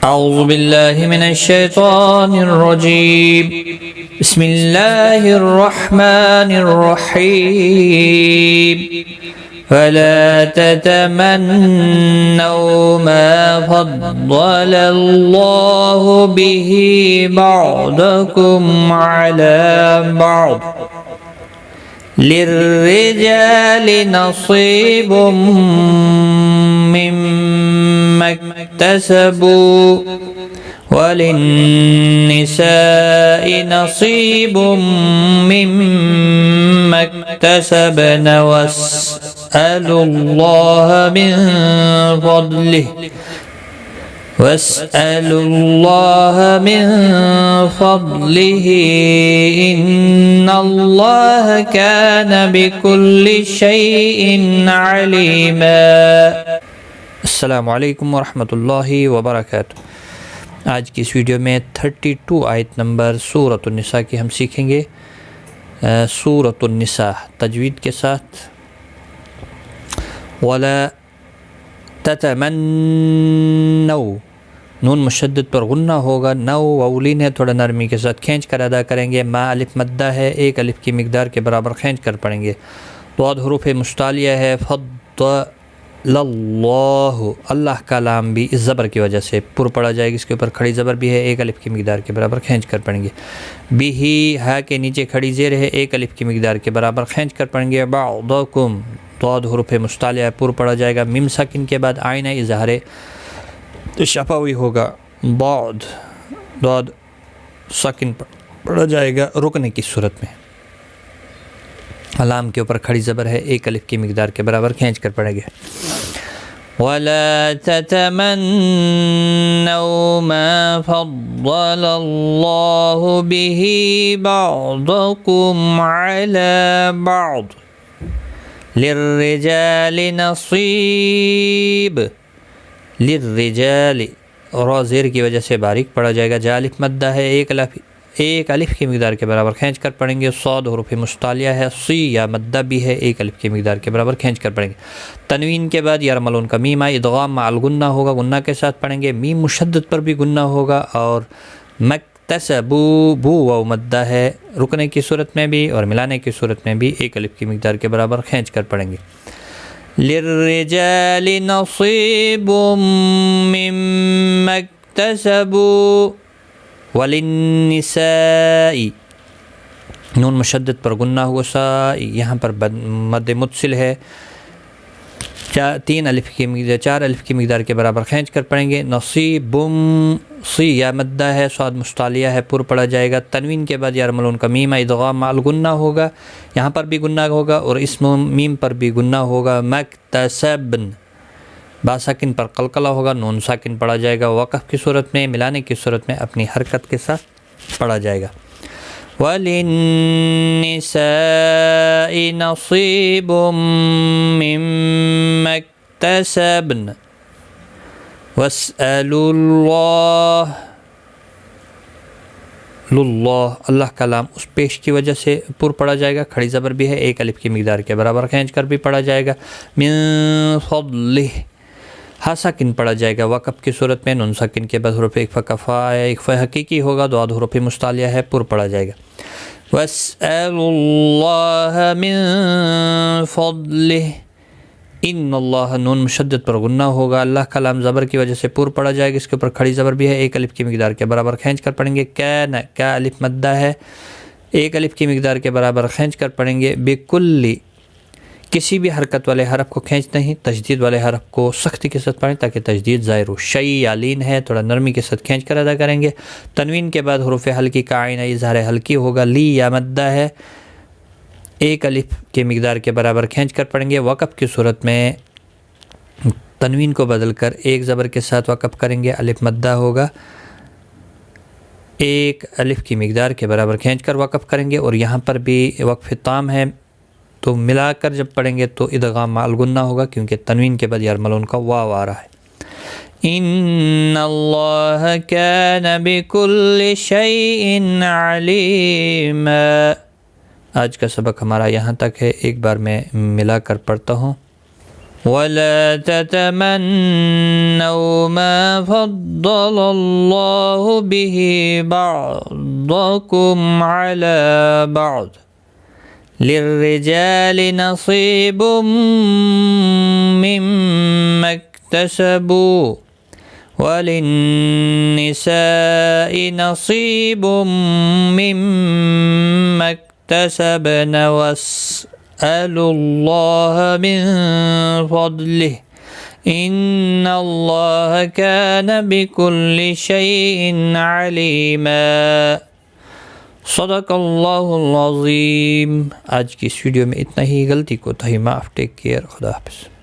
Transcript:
أعوذ بالله من الشيطان الرجيم. بسم الله الرحمن الرحيم. ولا تتمنوا ما فضل الله به بعضكم على بعض للرجال نصيب مما اكتسبوا وللنساء نصيب مما اكتسبن واسألوا الله من فضله إن الله كان بكل شيء عليما. السلام علیکم ورحمۃ اللہ وبرکاتہ. آج کی اس ویڈیو میں 32 آیت نمبر سورۃ النساء کی ہم سیکھیں گے. سورۃ النساء تجوید کے ساتھ. وَلَا تَتَمَنَّوْا نون مشدد پر غنہ ہوگا. نو وولین ہے، تھوڑا نرمی کے ساتھ کھینچ کر ادا کریں گے. ما الف مدہ ہے، ایک الف کی مقدار کے برابر کھینچ کر پڑھیں گے. ضاد حروف مستعلیہ ہے. فضل اللہ، اللہ کا لام بھی اس زبر کی وجہ سے پر پڑا جائے گا. اس کے اوپر کھڑی زبر بھی ہے، ایک الف کی مقدار کے برابر کھینچ کر پڑھیں گے. بھی ہا کے نیچے کھڑی زیر ہے، ایک الف کی مقدار کے برابر کھینچ کر پڑھیں گے. بعضکم ضاد حروف مستعلیہ پر پڑا جائے گا. میم ساکن کے بعد آئین اظہار شفوی ہوگا. بعد ضاد ساکن پڑا جائے گا رکنے کی صورت میں. لام کے اوپر کھڑی زبر ہے، ایک الف کی مقدار کے برابر کھینچ کر پڑھیں گے. وَلَا تَتَمَنَّوْا مَا فَضَّلَ اللَّهُ بِهِ بَعْضَكُمْ عَلَى بَعْضٍ لِلرِّجَالِ نَصِيبٌ. لِلرِّجَالِ را زیر کی وجہ سے باریک پڑا جائے گا. جا الف مدہ ہے، ایک الف کی مقدار کے برابر کھینچ کر پڑھیں گے. صاد حروف مستعلیہ ہے. سی یا مدہ بھی ہے، ایک الف کی مقدار کے برابر کھینچ کر پڑھیں گے. تنوین کے بعد یرملون کا میم ادغام مع الغنہ ہوگا، غنہ کے ساتھ پڑھیں گے. میم مشدد پر بھی غنہ ہوگا. اور مکتسبو بو و مدہ ہے، رکنے کی صورت میں بھی اور ملانے کی صورت میں بھی ایک الف کی مقدار کے برابر کھینچ کر پڑھیں گے. للرجال نصیب مما اکتسبوا وللنساء نون مشدد پر غنہ ہوا. سا یہاں پر مد متصل ہے. چار الف کی مقدار کے برابر کھینچ کر پڑھیں گے. نصیب سی یا مدہ ہے، صاد مستعلیہ ہے، پر پڑا جائے گا. تنوین کے بعد یرملون کا میم ادغام مع الغنہ ہوگا، یہاں پر بھی غنہ ہوگا اور اسم میم پر بھی غنہ ہوگا. مکتسبن با ساکن پر قلقلہ ہوگا، نون ساکن پڑھا جائے گا. وقف کی صورت میں، ملانے کی صورت میں اپنی حرکت کے ساتھ پڑھا جائے گا. وَلِلنِّسَاءِ نَصِيبٌ مِّمَّا اكْتَسَبْنَ وَاسْأَلُوا اللَّهَ. اللہ کا لام اس پیش کی وجہ سے پر پڑا جائے گا. کھڑی زبر بھی ہے، ایک الف کی مقدار کے برابر کھینچ کر بھی پڑھا جائے گا. من فضلہ ہا ساکن پڑھا جائے گا. وقف کی صورت میں نون ساکن کے بعد حروف اکفا کفا اکفا حقیقی ہوگا. ضاد حروف مستعلیہ ہے، پر پڑھا جائے گا. وَاسْأَلُوا اللَّهَ مِن فَضْلِهِ ان اللہ نون مشدد پر غنہ ہوگا. اللہ کا لام زبر کی وجہ سے پر پڑھا جائے گا. اس کے اوپر کھڑی زبر بھی ہے، ایک الف کی مقدار کے برابر کھینچ کر پڑھیں گے. کا الف مدہ ہے، ایک الف کی مقدار کے برابر کھینچ کر پڑھیں گے. بکلی کسی بھی حرکت والے حرف کو کھینچ نہیں، تشدید والے حرف کو سختی کے ساتھ پڑھیں تاکہ تشدید ظاہر ہو. شی یا لین ہے، تھوڑا نرمی کے ساتھ کھینچ کر ادا کریں گے. تنوین کے بعد حروف ہلکی کا عین اظہار ہلکی ہوگا. لی یا مدہ ہے، ایک الف کی مقدار کے برابر کھینچ کر پڑھیں گے. وقف کی صورت میں تنوین کو بدل کر ایک زبر کے ساتھ وقف کریں گے. الف مدہ ہوگا، ایک الف کی مقدار کے برابر کھینچ کر وقف کریں گے. اور یہاں پر بھی وقف تام ہے، تو ملا کر جب پڑھیں گے تو ادغام مع الغنہ ہوگا، کیونکہ تنوین کے بعد یرملون کا واو آ رہا ہے. ان اللہ کان بکل شیء علیما. آج کا سبق ہمارا یہاں تک ہے. ایک بار میں ملا کر پڑھتا ہوں. ولا تتمنوا ما فضل الله به بعضكم على بعض للرجال نصيب مما اكتسبوا وللنساء نصيب مما اكتسبن واسألوا الله من فضله إن الله كان بكل شيء عليما. صدق اللہ العظیم. آج کی اس ویڈیو میں اتنا ہی. غلطی کو تہی معاف. Take care. خدا حافظ.